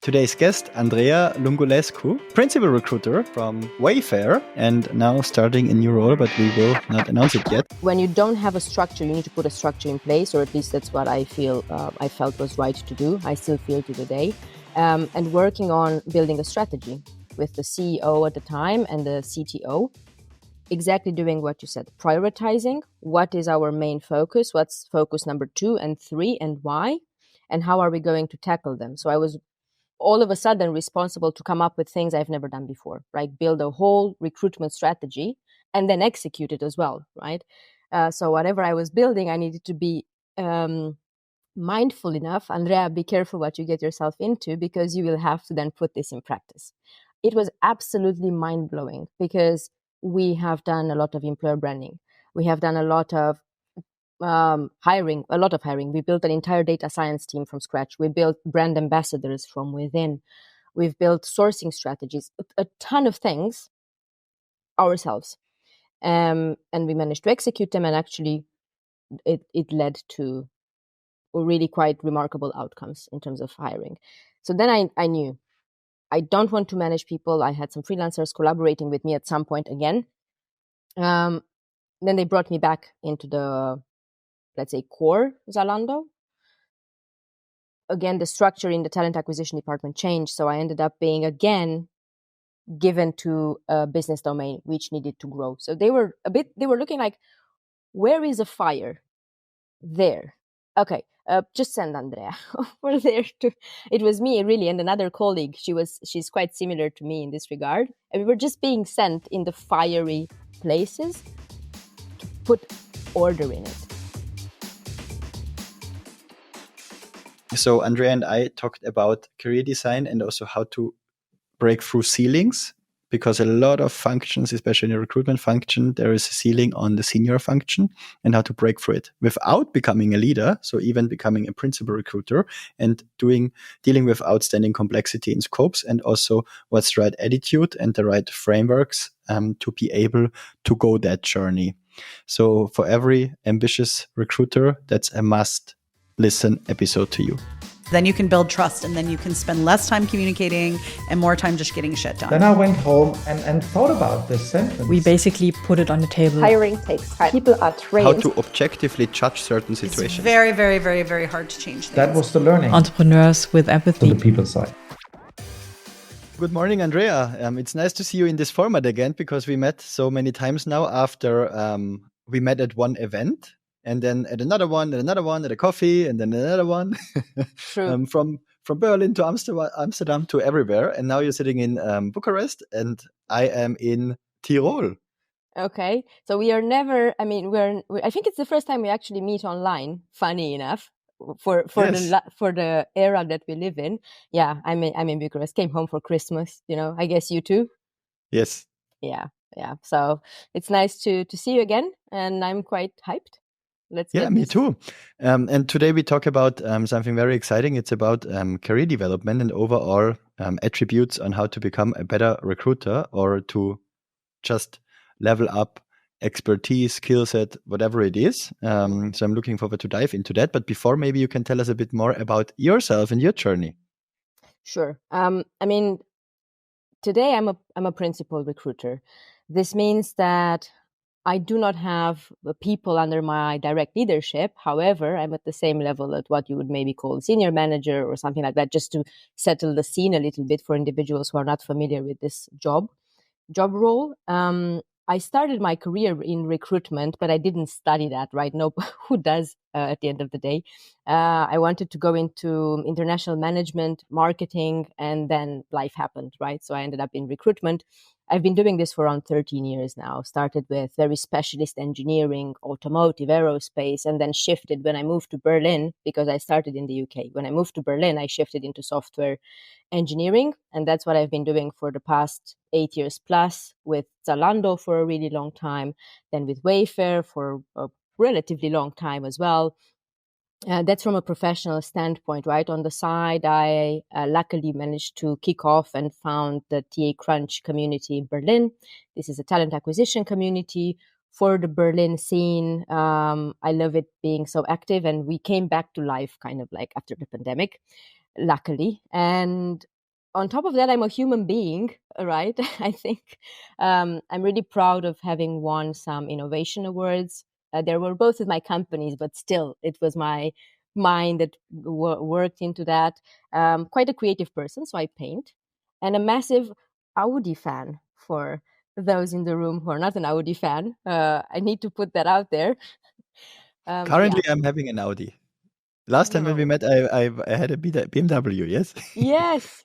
Today's guest, Andreea Lungulescu, principal recruiter from Wayfair, and now starting a new role, but we will not announce it yet. When you don't have a structure, you need to put a structure in place, or at least that's what I felt was right to do. I still feel to today. And working on building a strategy with the CEO at the time and the CTO, exactly doing what you said, prioritizing what is our main focus, what's focus number 2 and 3 and why, and how are we going to tackle them. So I was all of a sudden responsible to come up with things I've never done before, right? Build a whole recruitment strategy and then execute it as well, right? So whatever I was building, I needed to be mindful enough. Andreea, be careful what you get yourself into, because you will have to then put this in practice. It was absolutely mind-blowing because we have done a lot of employer branding. We have done a lot of hiring. We built an entire data science team from scratch. We built brand ambassadors from within. We've built sourcing strategies, a ton of things ourselves. And we managed to execute them, and actually it led to really quite remarkable outcomes in terms of hiring. So then I knew I don't want to manage people. I had some freelancers collaborating with me at some point again. Then they brought me back into the, let's say, core Zalando. Again, the structure in the talent acquisition department changed. So I ended up being again given to a business domain which needed to grow. So they were looking like, where is a fire? There. Okay. Just send Andreea over there to. It was me really and another colleague. She's quite similar to me in this regard. And we were just being sent in the fiery places to put order in it. So Andreea and I talked about career design and also how to break through ceilings, because a lot of functions, especially in the recruitment function, there is a ceiling on the senior function, and how to break through it without becoming a leader. So even becoming a principal recruiter and dealing with outstanding complexity in scopes, and also what's the right attitude and the right frameworks to be able to go that journey. So for every ambitious recruiter, that's a must listen episode to you. Then you can build trust, and then you can spend less time communicating and more time just getting shit done. Then I went home and thought about this sentence. We basically put it on the table. Hiring takes time. People are trained. How to objectively judge certain situations. It's very, very, very, very hard to change things. That was the learning. Entrepreneurs with empathy. To the people side. Good morning, Andreea. It's nice to see you in this format again, because we met so many times now after we met at one event. And then at another one, at a coffee, and then another one. True. From Berlin to Amsterdam to everywhere. And now you're sitting in Bucharest, and I am in Tyrol. Okay. So we are never, I think it's the first time we actually meet online, funny enough, for Yes. the era that we live in. Yeah, I'm in Bucharest, came home for Christmas, I guess you too. Yes. Yeah. So it's nice to see you again, and I'm quite hyped. Yeah, me too. And today we talk about something very exciting. It's about career development and overall attributes on how to become a better recruiter, or to just level up expertise, skill set, whatever it is. So I'm looking forward to dive into that. But before, maybe you can tell us a bit more about yourself and your journey. Sure. Today I'm a principal recruiter. This means that I do not have people under my direct leadership. However, I'm at the same level at what you would maybe call a senior manager or something like that, just to settle the scene a little bit for individuals who are not familiar with this job role. I started my career in recruitment, but I didn't study that, right? No, who does at the end of the day? I wanted to go into international management, marketing, and then life happened, right? So I ended up in recruitment. I've been doing this for around 13 years now. Started with very specialist engineering, automotive, aerospace, and then shifted when I moved to Berlin, because I started in the UK. When I moved to Berlin, I shifted into software engineering. And that's what I've been doing for the past 8 years plus, with Zalando for a really long time, then with Wayfair for a relatively long time as well. That's from a professional standpoint, right? On the side, I luckily managed to kick off and found the TA Crunch community in Berlin. This is a talent acquisition community for the Berlin scene. I love it being so active, and we came back to life kind of like after the pandemic, luckily. And on top of that, I'm a human being, right? I think I'm really proud of having won some innovation awards. There were both with my companies, but still, it was my mind that worked into that. Quite a creative person, so I paint, and a massive Audi fan for those in the room who are not an Audi fan. I need to put that out there. Currently, I'm having an Audi. Last time when we No. met, I had a BMW, yes? Yes.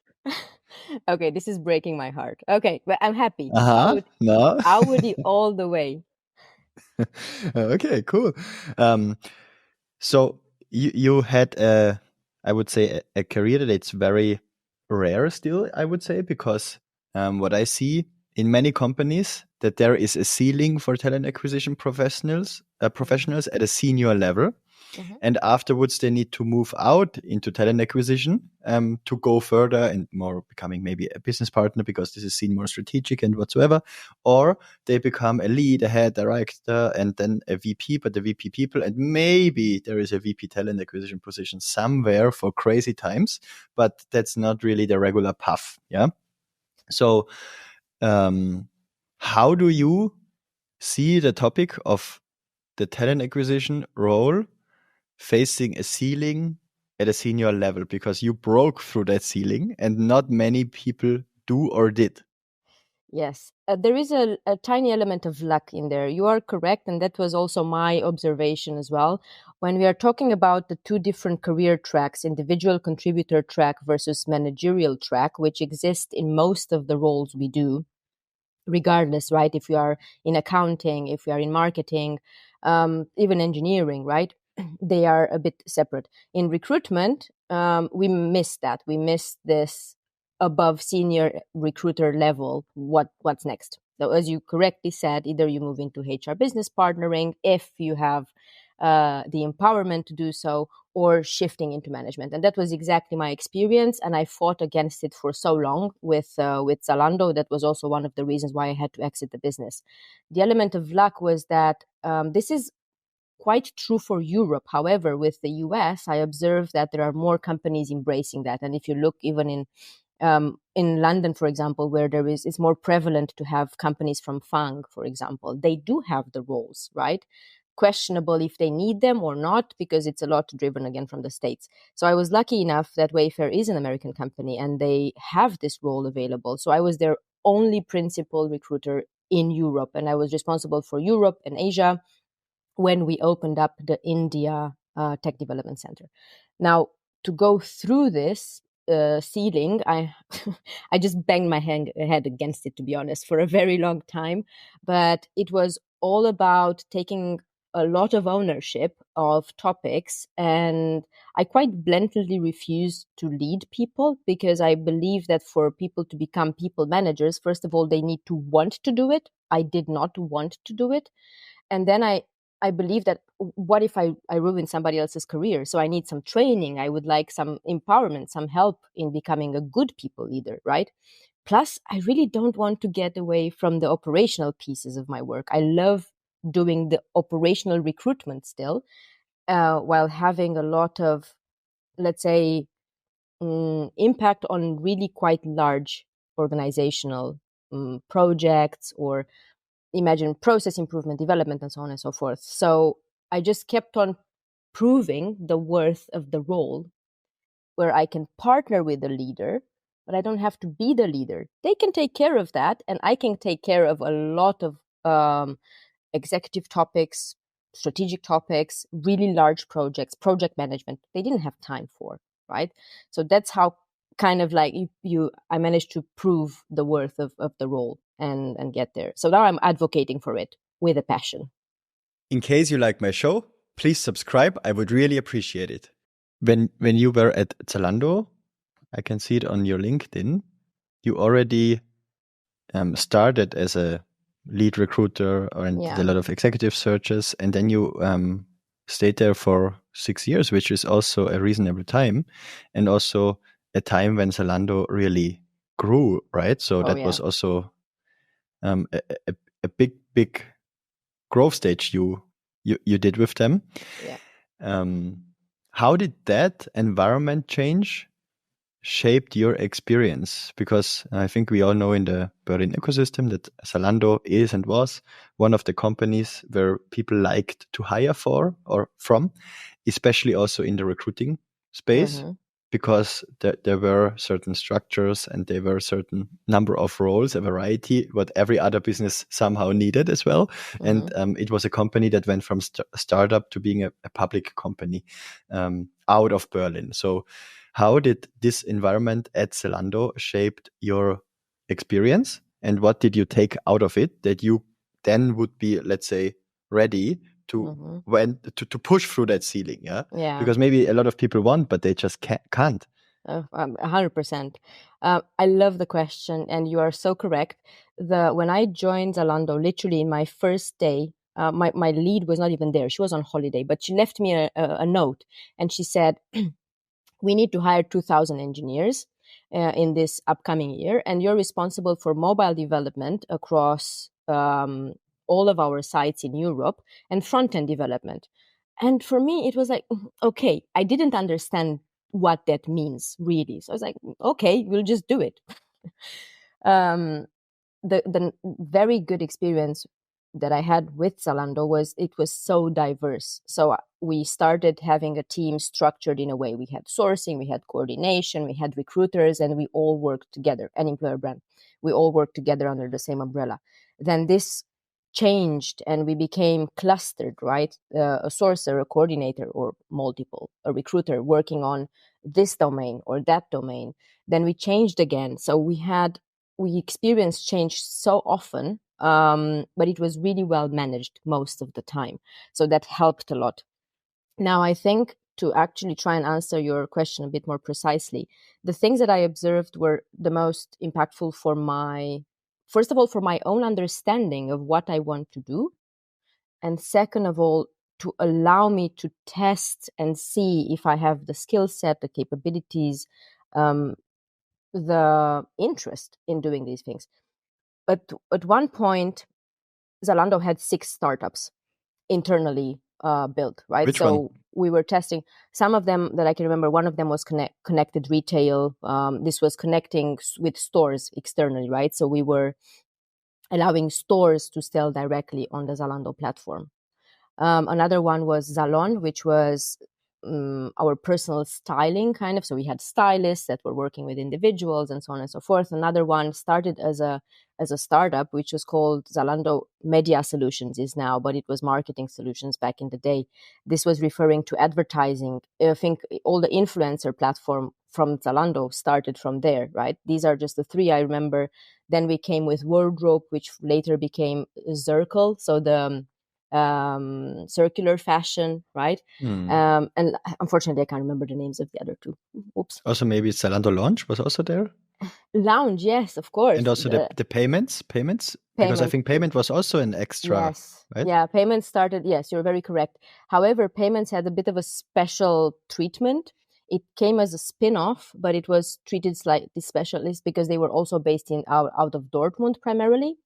Okay, this is breaking my heart. Okay, but I'm happy. Uh-huh. No? Audi all the way. Okay, cool. So you had I would say a career that it's very rare still, I would say, because what I see in many companies that there is a ceiling for talent acquisition professionals at a senior level. Mhm. And afterwards, they need to move out into talent acquisition to go further and more becoming maybe a business partner because this is seen more strategic and whatsoever. Or they become a lead, a head director, and then a VP, but the VP people. And maybe there is a VP talent acquisition position somewhere for crazy times, but that's not really the regular path. Yeah. So how do you see the topic of the talent acquisition role facing a ceiling at a senior level, because you broke through that ceiling and not many people do or did? Yes, there is a tiny element of luck in there. You are correct, and that was also my observation as well. When we are talking about the two different career tracks, individual contributor track versus managerial track, which exist in most of the roles we do, regardless, right? If you are in accounting, if you are in marketing, even engineering, right? They are a bit separate. In recruitment, we miss that. We miss this above senior recruiter level. What's next? So, as you correctly said, either you move into HR business partnering if you have the empowerment to do so, or shifting into management. And that was exactly my experience. And I fought against it for so long with Zalando. That was also one of the reasons why I had to exit the business. The element of luck was that this is quite true for Europe. However, with the US, I observed that there are more companies embracing that. And if you look even in London, for example, where it's more prevalent to have companies from FANG, for example, they do have the roles, right? Questionable if they need them or not, because it's a lot driven again from the States. So I was lucky enough that Wayfair is an American company and they have this role available. So I was their only principal recruiter in Europe, and I was responsible for Europe and Asia when we opened up the India Tech Development Center. Now, to go through this ceiling, I I just banged my head against it, to be honest, for a very long time. But it was all about taking a lot of ownership of topics, and I quite bluntly refused to lead people, because I believe that for people to become people managers, first of all, they need to want to do it. I did not want to do it. And then I believe that what if I ruin somebody else's career? So I need some training. I would like some empowerment, some help in becoming a good people leader, right? Plus, I really don't want to get away from the operational pieces of my work. I love doing the operational recruitment still, while having a lot of, let's say, impact on really quite large organizational projects, or imagine process improvement, development, and so on and so forth. So I just kept on proving the worth of the role, where I can partner with the leader, but I don't have to be the leader. They can take care of that, and I can take care of a lot of executive topics, strategic topics, really large projects, project management. They didn't have time for, right? So that's how kind of like I managed to prove the worth of the role and get there. So now I'm advocating for it with a passion. In case you like my show, please subscribe. I would really appreciate it. When you were at Zalando, I can see it on your LinkedIn, you already started as a lead recruiter and did a lot of executive searches, and then you stayed there for 6 years, which is also a reasonable time, and also a time when Zalando really grew, right? So that was also a big growth stage you did with them. Yeah. How did that environment change shaped your experience? Because I think we all know in the Berlin ecosystem that Zalando is and was one of the companies where people liked to hire for or from, especially also in the recruiting space, because there were certain structures and there were certain number of roles, a variety, what every other business somehow needed as well. And it was a company that went from startup to being a public company out of Berlin. So how did this environment at Zalando shaped your experience? And what did you take out of it that you then would be, let's say, ready to to push through that ceiling? Yeah. Because maybe a lot of people want, but they just can't. 100%. I love the question, and you are so correct. When I joined Zalando, literally in my first day, my lead was not even there. She was on holiday, but she left me a note, and she said, we need to hire 2,000 engineers in this upcoming year, and you're responsible for mobile development across all of our sites in Europe and front-end development. And for me, it was like, okay, I didn't understand what that means really. So I was like, okay, we'll just do it. The very good experience that I had with Zalando was it was so diverse. So we started having a team structured in a way. We had sourcing, we had coordination, we had recruiters, and we all worked together, an employer brand. We all worked together under the same umbrella. Then this changed and we became clustered, right? A sourcer, a coordinator, or multiple, a recruiter working on this domain or that domain. Then we changed again. So we experienced change so often, but it was really well managed most of the time. So that helped a lot. Now, I think to actually try and answer your question a bit more precisely, the things that I observed were the most impactful first of all, for my own understanding of what I want to do. And second of all, to allow me to test and see if I have the skill set, the capabilities, the interest in doing these things. But at one point, Zalando had 6 startups internally built, right? Which one? We were testing some of them that I can remember. One of them was connected retail. This was connecting with stores externally, right? So we were allowing stores to sell directly on the Zalando platform. Another one was Zalon, which was our personal styling kind of. So we had stylists that were working with individuals and so on and so forth. Another one started as a startup, which was called Zalando Media Solutions is now, but it was marketing solutions back in the day. This was referring to advertising. I think all the influencer platform from Zalando started from there, right? These are just the 3 I remember. Then we came with Wardrobe, which later became Circle. So the circular fashion, right? And unfortunately, I can't remember the names of the other 2. Oops. Also, maybe Zalando Launch was also there. Lounge, yes, of course. And also the payments, because I think payment was also an extra. Yes, right? Yeah, payments started. Yes, you're very correct. However, payments had a bit of a special treatment. It came as a spin-off, but it was treated slightly specialist because they were also based out of Dortmund primarily.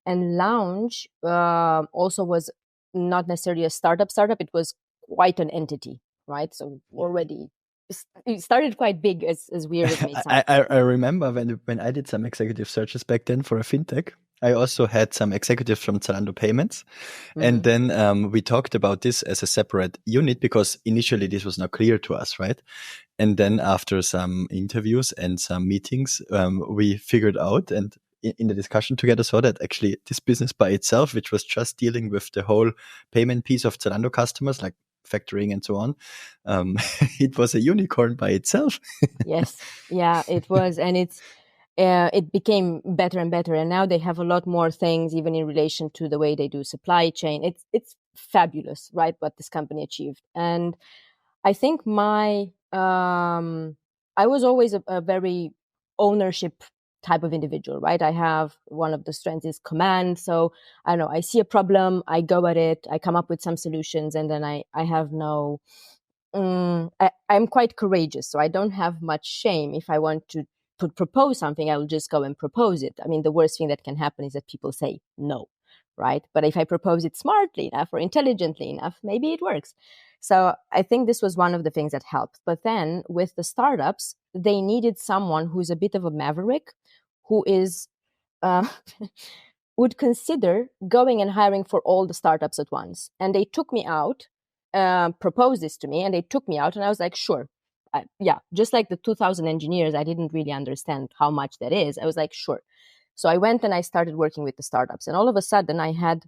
And Lounge also was not necessarily a startup. It was quite an entity, right? So already it started quite big, as weird as it may sound. I remember when I did some executive searches back then for a fintech, I also had some executives from Zalando Payments. And then we talked about this as a separate unit because initially this was not clear to us, right? And then after some interviews and some meetings, we figured out and in the discussion together saw that actually this business by itself, which was just dealing with the whole payment piece of Zalando customers, like factoring and so on, it was a unicorn by itself. Yes, yeah, it was. And it became better and better. And now they have a lot more things, even in relation to the way they do supply chain. It's fabulous, right? What this company achieved. And I think I was always a very ownership type of individual, right? I have one of the strengths is command. So I don't know, I see a problem, I go at it, I come up with some solutions, and then I have no, I'm quite courageous. So I don't have much shame. If I want to propose something, I will just go and propose it. I mean, the worst thing that can happen is that people say no, right? But if I propose it smartly enough or intelligently enough, maybe it works. So I think this was one of the things that helped. But then with the startups, they needed someone who's a bit of a maverick, who is would consider going and hiring for all the startups at once. And they took me out, proposed this to me, and they took me out, and I was like, sure. Yeah, just like the 2,000 engineers, I didn't really understand how much that is. I was like, sure. So I went and I started working with the startups. And all of a sudden, I had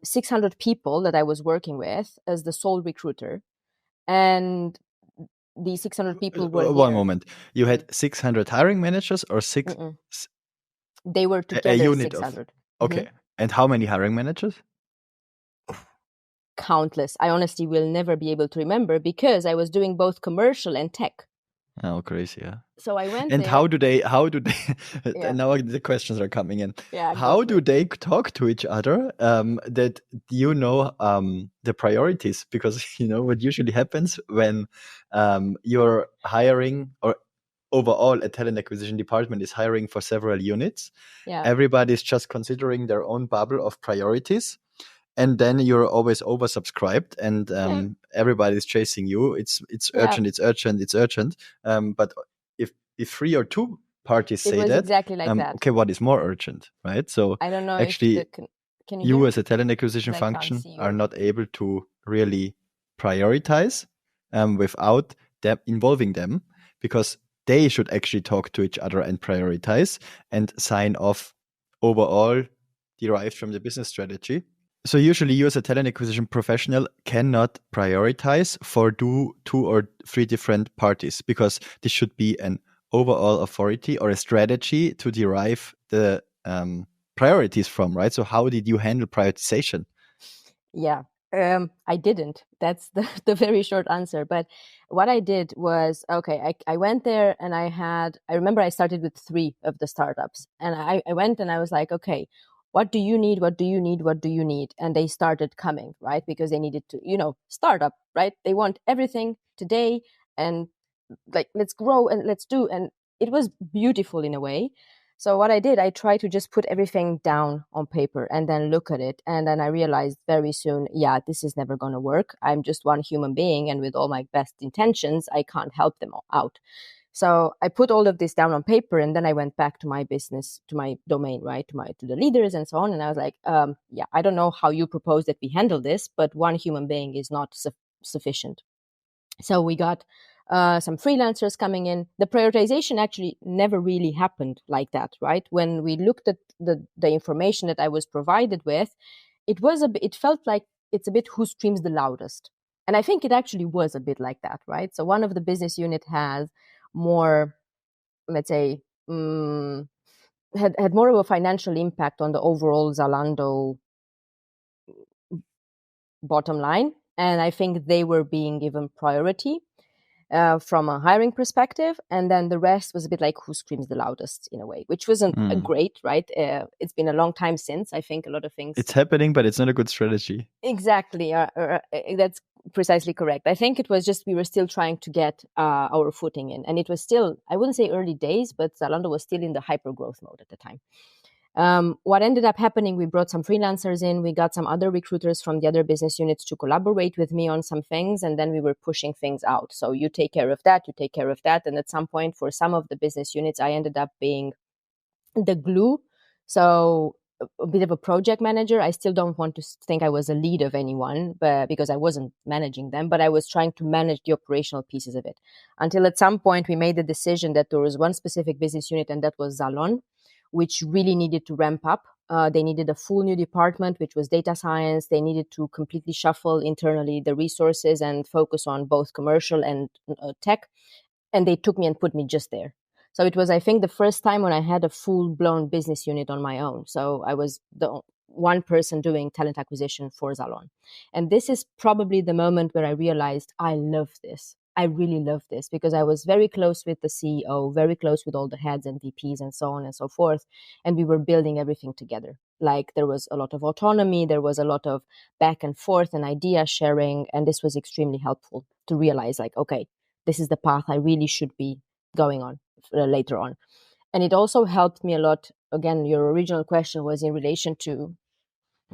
600 people that I was working with as the sole recruiter. And these 600 people were One here. moment. You had 600 hiring managers or six? They were together A unit 600. Okay. And how many hiring managers? Countless. I honestly will never be able to remember because I was doing both commercial and tech. Oh, crazy, yeah. So I went And there. how do they Yeah. now the questions are coming in. Yeah, How do they talk to each other that the priorities? Because what usually happens when you're hiring, or overall a talent acquisition department is hiring for several units. Yeah. Everybody's just considering their own bubble of priorities. And then you're always oversubscribed, and everybody's chasing you. It's urgent, it's urgent, it's urgent. But if 3 or 2 parties say it was that, exactly like that. Okay, what is more urgent, right? So I don't know. actually, if can you you hear as a talent acquisition I can't function see you. are not able to really prioritize without them involving them, because they should actually talk to each other and prioritize and sign off overall derived from the business strategy. So usually you as a talent acquisition professional cannot prioritize for 2 or 3 different parties, because this should be an overall authority or a strategy to derive the priorities from, right? So how did you handle prioritization? Yeah, I didn't. That's the very short answer. But what I did was, okay, I went there and I remember I started with 3 of the startups. And I went and I was like, okay, what do you need? What do you need? What do you need? And they started coming, right? Because they needed to, startup, right? They want everything today and like, let's grow and let's do. And it was beautiful in a way. So what I did, I tried to just put everything down on paper and then look at it. And then I realized very soon, yeah, this is never going to work. I'm just one human being. And with all my best intentions, I can't help them out. So I put all of this down on paper, and then I went back to my business, to my domain, right, to the leaders and so on. And I was like, yeah, I don't know how you propose that we handle this, but one human being is not sufficient. So we got some freelancers coming in. The prioritization actually never really happened like that, right? When we looked at the information that I was provided with, it felt like it's a bit who screams the loudest. And I think it actually was a bit like that, right? So one of the business unit has more, let's say, had more of a financial impact on the overall Zalando bottom line. And I think they were being given priority from a hiring perspective. And then the rest was a bit like who screams the loudest in a way, which wasn't great, right? It's been a long time since. I think a lot of things. It's happening, but it's not a good strategy. Exactly. That's precisely correct. I think it was just we were still trying to get our footing in. And it was still, I wouldn't say early days, but Zalando was still in the hyper growth mode at the time. What ended up happening, we brought some freelancers in, we got some other recruiters from the other business units to collaborate with me on some things, and then we were pushing things out. So you take care of that, you take care of that. And at some point, for some of the business units, I ended up being the glue. So a bit of a project manager. I still don't want to think I was a lead of anyone, but because I wasn't managing them, but I was trying to manage the operational pieces of it. Until at some point, we made the decision that there was one specific business unit, and that was Zalon, which really needed to ramp up. They needed a full new department, which was data science. They needed to completely shuffle internally the resources and focus on both commercial and tech. And they took me and put me just there. So it was, I think, the first time when I had a full-blown business unit on my own. So I was the one person doing talent acquisition for Zalon. And this is probably the moment where I realized I love this. I really love this because I was very close with the CEO, very close with all the heads and VPs and so on and so forth. And we were building everything together. Like there was a lot of autonomy, there was a lot of back and forth and idea sharing. And this was extremely helpful to realize like, okay, this is the path I really should be going on later on. And it also helped me a lot. Again, your original question was in relation to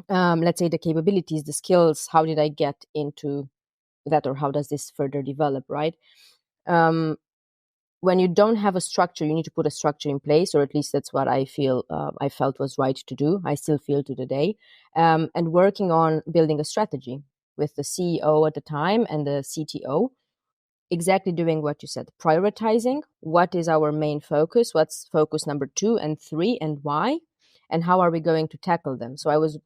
let's say the capabilities, the skills, how did I get into that, or how does this further develop, right? When you don't have a structure, you need to put a structure in place, or at least that's what I felt was right to do. I still feel to today. And working on building a strategy with the CEO at the time and the CTO, exactly doing what you said, prioritizing what is our main focus, what's focus number 2 and 3, and why, and how are we going to tackle them. So I was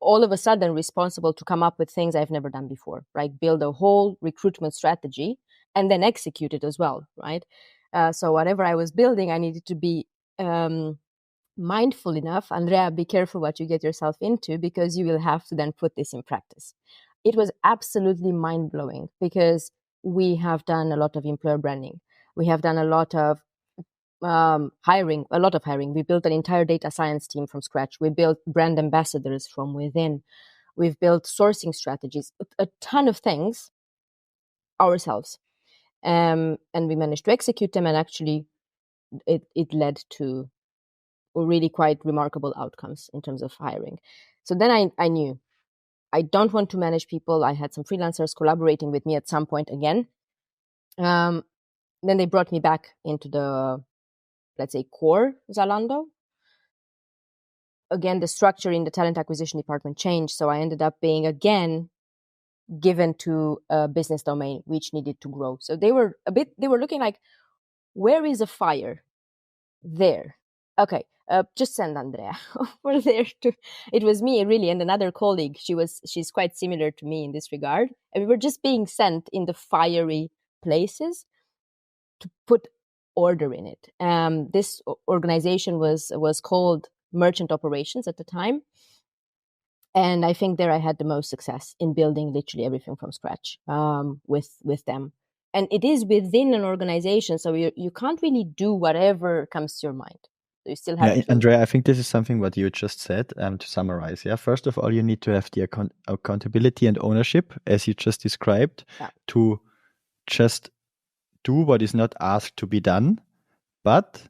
all of a sudden responsible to come up with things I've never done before, right? Build a whole recruitment strategy and then execute it as well, right? So whatever I was building, I needed to be mindful enough. Andreea, be careful what you get yourself into, because you will have to then put this in practice. It was absolutely mind-blowing, because we have done a lot of employer branding. We have done a lot of hiring. We built an entire data science team from scratch. We built brand ambassadors from within. We've built sourcing strategies, a ton of things ourselves. And we managed to execute them, and actually it led to really quite remarkable outcomes in terms of hiring. So then I knew I don't want to manage people. I had some freelancers collaborating with me at some point again. Then they brought me back into the, let's say, core Zalando. Again, the structure in the talent acquisition department changed. So I ended up being again given to a business domain which needed to grow. So they were looking like, where is a fire? There. Okay. Just send Andreea over there to. It was me really and another colleague. She's quite similar to me in this regard. And we were just being sent in the fiery places to put order in it. This organization was called Merchant Operations at the time. And I think there I had the most success in building literally everything from scratch with them. And it is within an organization, so you can't really do whatever comes to your mind. So you still have to... Andreea, I think this is something what you just said, to summarize. Yeah, first of all, you need to have the accountability and ownership, as you just described, to just do what is not asked to be done. But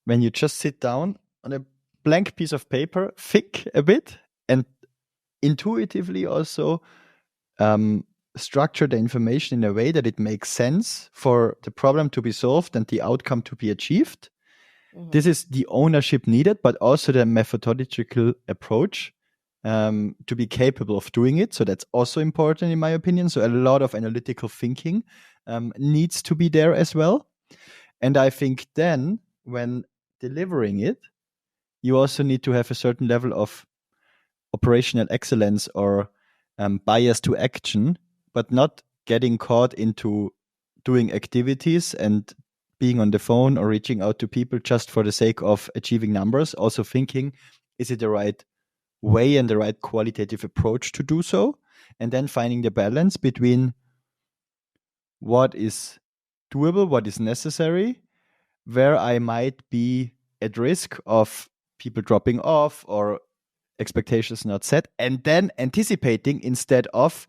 when you just sit down on a blank piece of paper, thick a bit, and intuitively also structure the information in a way that it makes sense for the problem to be solved and the outcome to be achieved. Mm-hmm. This is the ownership needed, but also the methodological approach to be capable of doing it. So that's also important in my opinion. So a lot of analytical thinking needs to be there as well. And I think then when delivering it, you also need to have a certain level of operational excellence or bias to action, but not getting caught into doing activities and being on the phone or reaching out to people just for the sake of achieving numbers. Also thinking, is it the right way and the right qualitative approach to do so? And then finding the balance between what is doable, what is necessary, where I might be at risk of people dropping off or expectations not set, and then anticipating instead of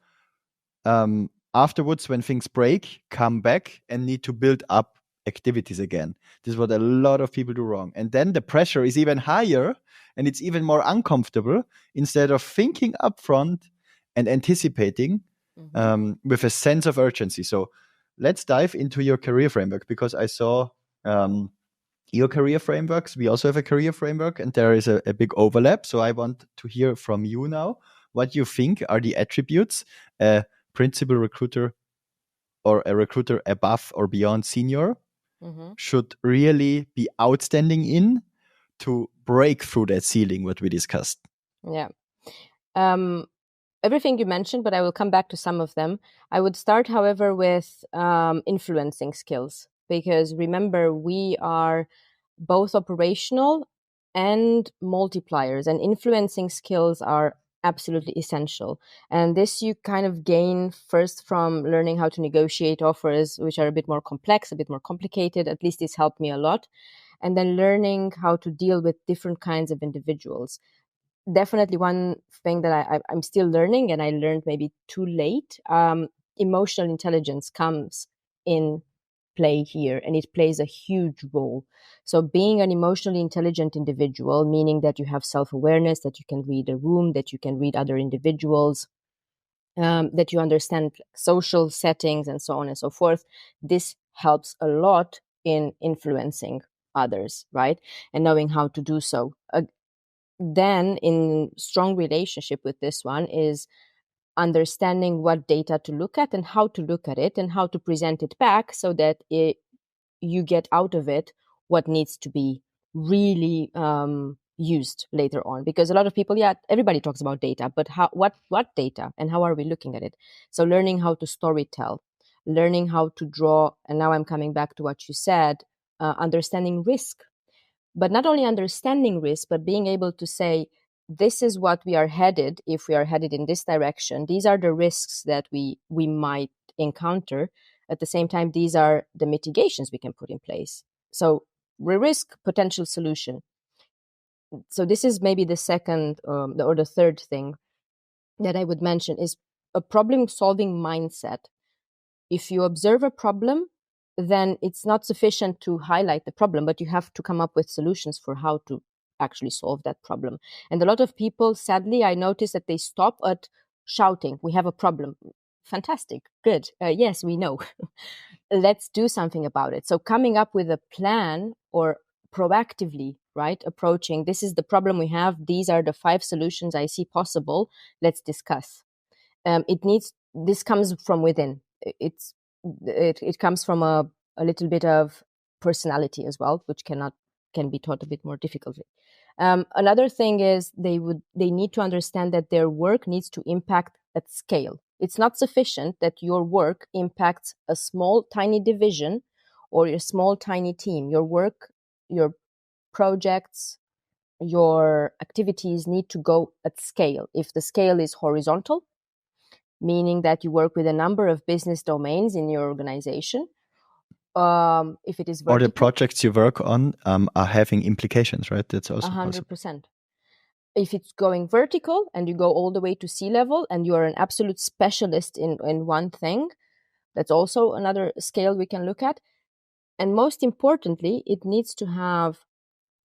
afterwards when things break, come back and need to build up activities again. This is what a lot of people do wrong. And then the pressure is even higher and it's even more uncomfortable instead of thinking upfront and anticipating with a sense of urgency. So let's dive into your career framework, because I saw your career frameworks. We also have a career framework and there is a big overlap. So I want to hear from you now what you think are the attributes a principal recruiter or a recruiter above or beyond senior should really be outstanding in to break through that ceiling, what we discussed. Yeah. Everything you mentioned, but I will come back to some of them. I would start, however, with influencing skills, because remember, we are both operational and multipliers, and influencing skills are absolutely essential. And this you kind of gain first from learning how to negotiate offers, which are a bit more complex, a bit more complicated. At least this helped me a lot. And then learning how to deal with different kinds of individuals. Definitely one thing that I'm still learning, and I learned maybe too late, emotional intelligence comes in play here, and it plays a huge role. So being an emotionally intelligent individual, meaning that you have self-awareness, that you can read a room, that you can read other individuals, that you understand social settings and so on and so forth, this helps a lot in influencing others, right? And knowing how to do so. Then in strong relationship with this one is understanding what data to look at and how to look at it and how to present it back so that you get out of it what needs to be really used later on. Because a lot of people, everybody talks about data, but what data and how are we looking at it? So learning how to storytell, learning how to draw, and now I'm coming back to what you said, understanding risk. But not only understanding risk, but being able to say, this is what we are headed. If we are headed in this direction, these are the risks that we might encounter. At the same time, these are the mitigations we can put in place. So risk, potential solution. So this is maybe the second or the third thing that I would mention is a problem-solving mindset. If you observe a problem, then it's not sufficient to highlight the problem, but you have to come up with solutions for how to actually solve that problem. And a lot of people, sadly, I notice that they stop at shouting, we have a problem. Fantastic, good. Yes, we know. Let's do something about it. So coming up with a plan or proactively, right, approaching, this is the problem we have. These are the 5 solutions I see possible. Let's discuss. This comes from within. It comes from a little bit of personality as well, which can be taught a bit more difficultly. Another thing is they need to understand that their work needs to impact at scale. It's not sufficient that your work impacts a small, tiny division or a small, tiny team. Your work, your projects, your activities need to go at scale. If the scale is horizontal, meaning that you work with a number of business domains in your organization. If it is vertical, or the projects you work on are having implications, right? That's also 100%. possible. If it's going vertical and you go all the way to C-level and you are an absolute specialist in one thing, that's also another scale we can look at. And most importantly, it needs to have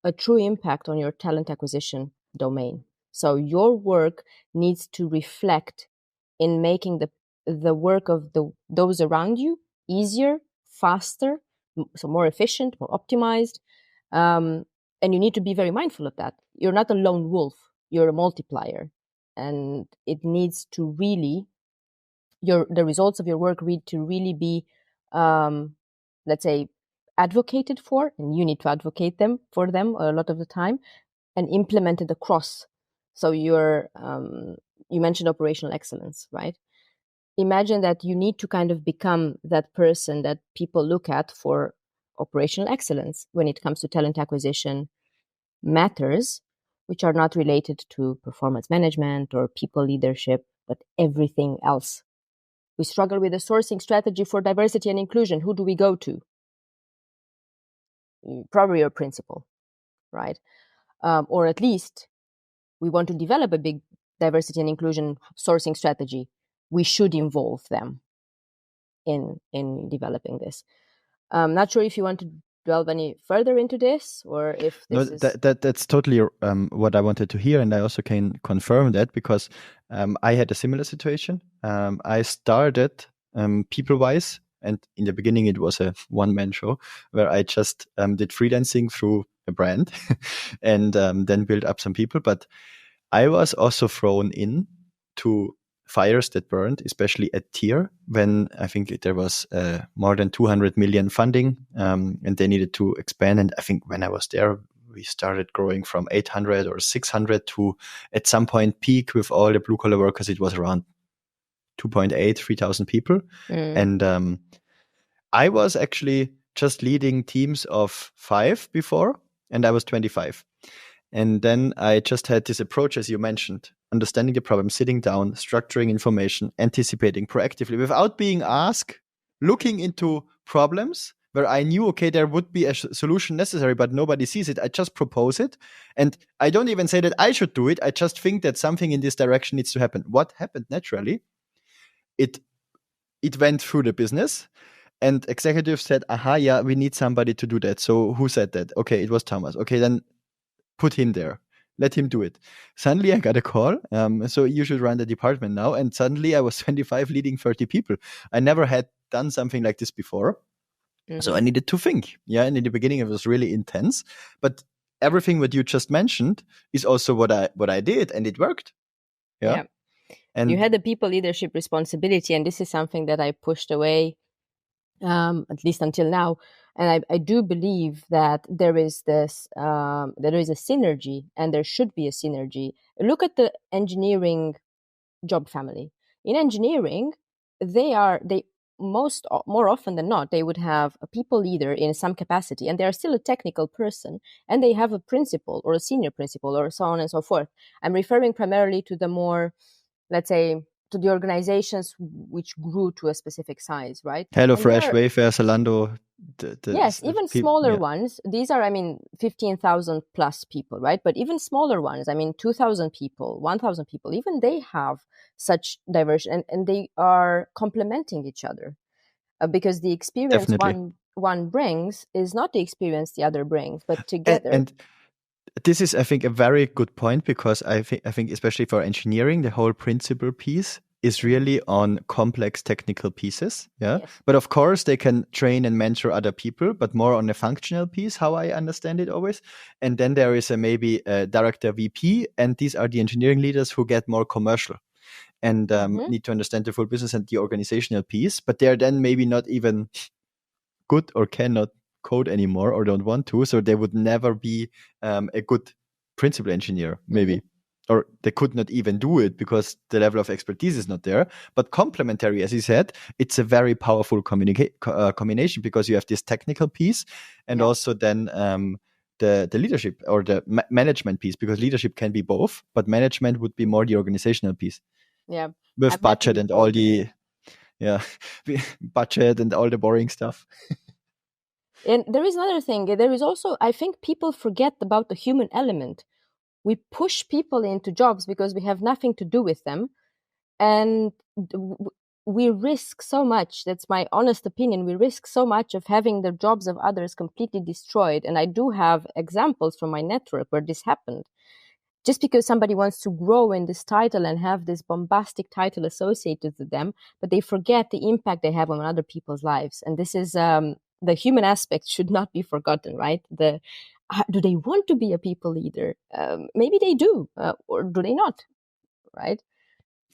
a true impact on your talent acquisition domain. So your work needs to reflect in making the work of those around you easier, faster, so more efficient, more optimized. And you need to be very mindful of that. You're not a lone wolf, you're a multiplier. And it needs to really, the results of your work need to really be, let's say, advocated for, and you need to advocate for them a lot of the time, and implemented across. So you mentioned operational excellence, right? Imagine that you need to kind of become that person that people look at for operational excellence when it comes to talent acquisition matters, which are not related to performance management or people leadership, but everything else. We struggle with a sourcing strategy for diversity and inclusion. Who do we go to? Probably your principal, right? Or at least we want to develop a big diversity and inclusion sourcing strategy. We should involve them in developing this. I'm not sure if you want to delve any further into this, or if this is... That's totally what I wanted to hear, and I also can confirm that because I had a similar situation. I started people-wise, and in the beginning it was a one-man show where I just did freelancing through a brand and then built up some people. But I was also thrown in to fires that burned, especially at Tier, when I think there was more than 200 million funding and they needed to expand. And I think when I was there, we started growing from 800 or 600 to at some point peak with all the blue collar workers. It was around 2.8, 3,000 people. And I was actually just leading teams of 5 before, and I was 25. And then I just had this approach, as you mentioned, understanding the problem, sitting down, structuring information, anticipating proactively without being asked, looking into problems where I knew, okay, there would be a solution necessary, but nobody sees it. I just propose it. And I don't even say that I should do it. I just think that something in this direction needs to happen. What happened naturally? It went through the business. And executives said, aha, yeah, we need somebody to do that. So who said that? Okay, it was Thomas. Okay, then put him there. Let him do it. Suddenly I got a call. So you should run the department now. And suddenly I was 25 leading 30 people. I never had done something like this before. So I needed to think. Yeah. And in the beginning it was really intense. But everything what you just mentioned is also what I did, and it worked. Yeah. And you had the people leadership responsibility, and this is something that I pushed away, at least until now. And I do believe that there is a synergy, and there should be a synergy. Look at the engineering job family. In engineering, more often than not, they would have a people leader in some capacity, and they are still a technical person, and they have a principal or a senior principal or so on and so forth. I'm referring primarily to the more, let's say, to the organizations which grew to a specific size, right? HelloFresh, Wayfair, Zalando. Yes, even smaller ones. These are, 15,000 plus people, right? But even smaller ones, 2,000 people, 1,000 people, even they have such diversion, and they are complementing each other, because the experience one brings is not the experience the other brings, but together. And this is, I think, a very good point, because I think especially for engineering, the whole principle piece is really on complex technical pieces. Yeah. Yes. But of course, they can train and mentor other people, but more on the functional piece, how I understand it always. And then there is maybe a director VP, and these are the engineering leaders who get more commercial and need to understand the full business and the organizational piece. But they're then maybe not even good or cannot code anymore or don't want to. So they would never be a good principal engineer, maybe. Or they could not even do it because the level of expertise is not there. But complementary, as you said, it's a very powerful combination, because you have this technical piece and also then the leadership or the management piece, because leadership can be both, but management would be more the organizational piece. Yeah. With budget and all the budget and all the boring stuff. And there is another thing. There is also, I think people forget about the human element. We push people into jobs because we have nothing to do with them. And we risk so much. That's my honest opinion. We risk so much of having the jobs of others completely destroyed. And I do have examples from my network where this happened. Just because somebody wants to grow in this title and have this bombastic title associated with them, but they forget the impact they have on other people's lives. And this is the human aspect should not be forgotten, right? Do they want to be a people leader? Maybe they do, or do they not, right?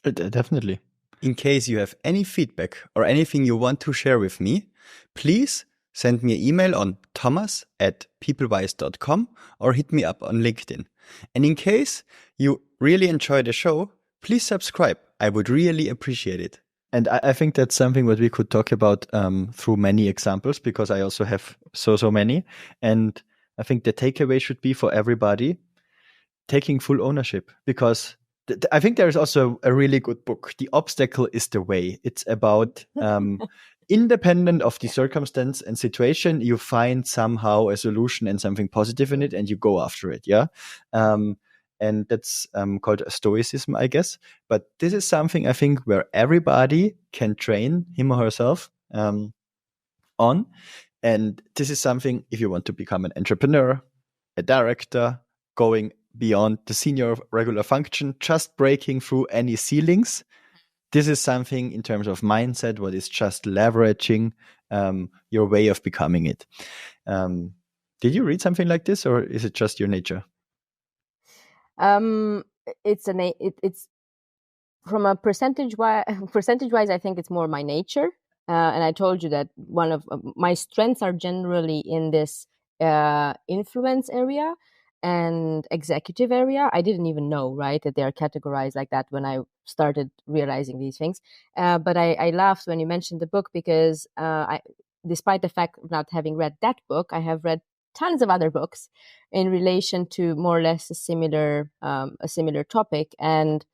Definitely. In case you have any feedback or anything you want to share with me, please send me an email on thomas@peoplewise.com or hit me up on LinkedIn. And in case you really enjoy the show, please subscribe. I would really appreciate it. And I think that's something what we could talk about through many examples, because I also have so many. And I think the takeaway should be for everybody taking full ownership, because I think there is also a really good book. The Obstacle is the Way. It's about independent of the circumstance and situation, you find somehow a solution and something positive in it, and you go after it. Yeah. And that's called stoicism, I guess. But this is something I think where everybody can train him or herself on. And this is something, if you want to become an entrepreneur, a director, going beyond the senior regular function, just breaking through any ceilings. This is something in terms of mindset, what is just leveraging your way of becoming it. Did you read something like this, or is it just your nature? It's from a percentage wise, I think it's more my nature. And I told you that one of my strengths are generally in this influence area and executive area. I didn't even know, right, that they are categorized like that when I started realizing these things. But I laughed when you mentioned the book, because despite the fact of not having read that book, I have read tons of other books in relation to more or less a similar topic. And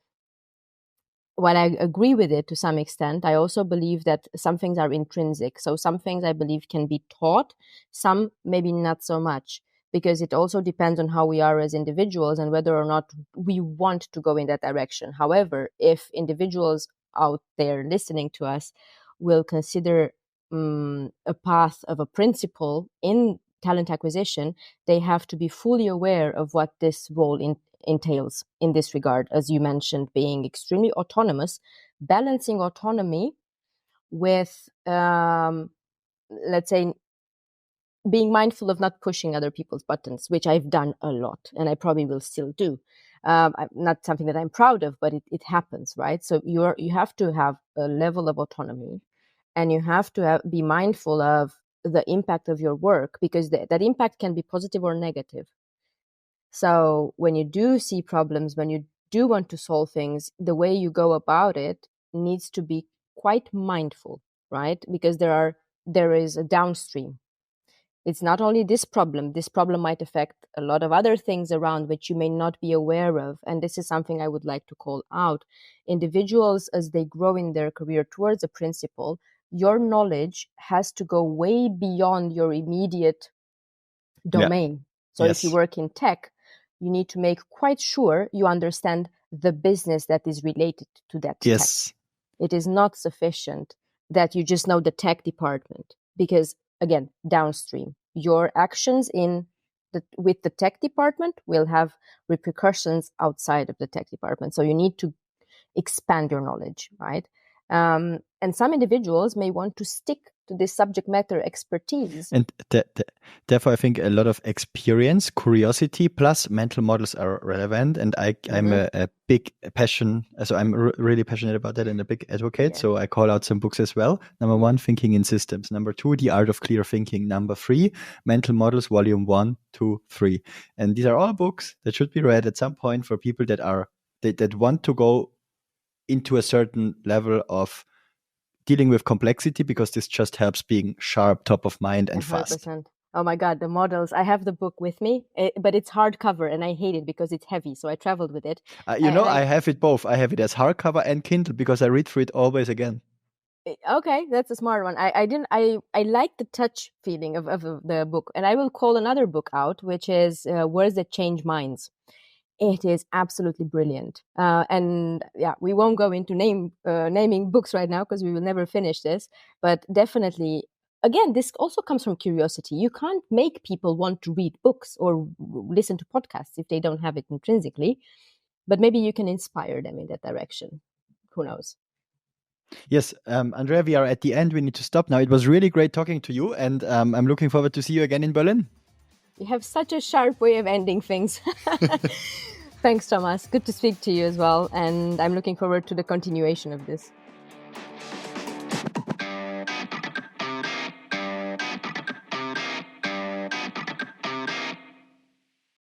while I agree with it to some extent, I also believe that some things are intrinsic. So some things I believe can be taught, some maybe not so much, because it also depends on how we are as individuals and whether or not we want to go in that direction. However, if individuals out there listening to us will consider a path of a principal in talent acquisition, they have to be fully aware of what this role entails in this regard, as you mentioned, being extremely autonomous, balancing autonomy with, let's say, being mindful of not pushing other people's buttons, which I've done a lot, and I probably will still do. Not something that I'm proud of, but it happens, right? So you have to have a level of autonomy, and you have to be mindful of the impact of your work, because that impact can be positive or negative. So when you do see problems, when you do want to solve things, the way you go about it needs to be quite mindful, right? Because there is a downstream. It's not only this problem might affect a lot of other things around which you may not be aware of. And this is something I would like to call out. Individuals, as they grow in their career towards a principal, your knowledge has to go way beyond your immediate domain. So if you work in tech, you need to make quite sure you understand the business that is related to that tech. It is not sufficient that you just know the tech department, because again, downstream, your actions with the tech department will have repercussions outside of the tech department. So you need to expand your knowledge, right? And some individuals may want to stick to this subject matter expertise. And therefore, I think a lot of experience, curiosity, plus mental models are relevant. And I'm a big passion. So I'm really passionate about that and a big advocate. Yeah. So I call out some books as well. Number 1, Thinking in Systems. Number 2, The Art of Clear Thinking. Number 3, Mental Models, Volume 1, 2, 3. And these are all books that should be read at some point for people that want to go into a certain level of dealing with complexity, because this just helps being sharp, top of mind, and 100%. Fast. Oh my God, the models. I have the book with me, but it's hardcover and I hate it because it's heavy. So I traveled with it. I have it both. I have it as hardcover and Kindle because I read through it always again. Okay, that's a smart one. I like the touch feeling of the book. And I will call another book out, which is Words That Change Minds. It is absolutely brilliant. And yeah, we won't go into naming books right now because we will never finish this. But definitely, again, this also comes from curiosity. You can't make people want to read books or listen to podcasts if they don't have it intrinsically. But maybe you can inspire them in that direction. Who knows? Yes, Andreea, we are at the end. We need to stop now. It was really great talking to you. And I'm looking forward to see you again in Berlin. You have such a sharp way of ending things. Thanks, Thomas. Good to speak to you as well. And I'm looking forward to the continuation of this.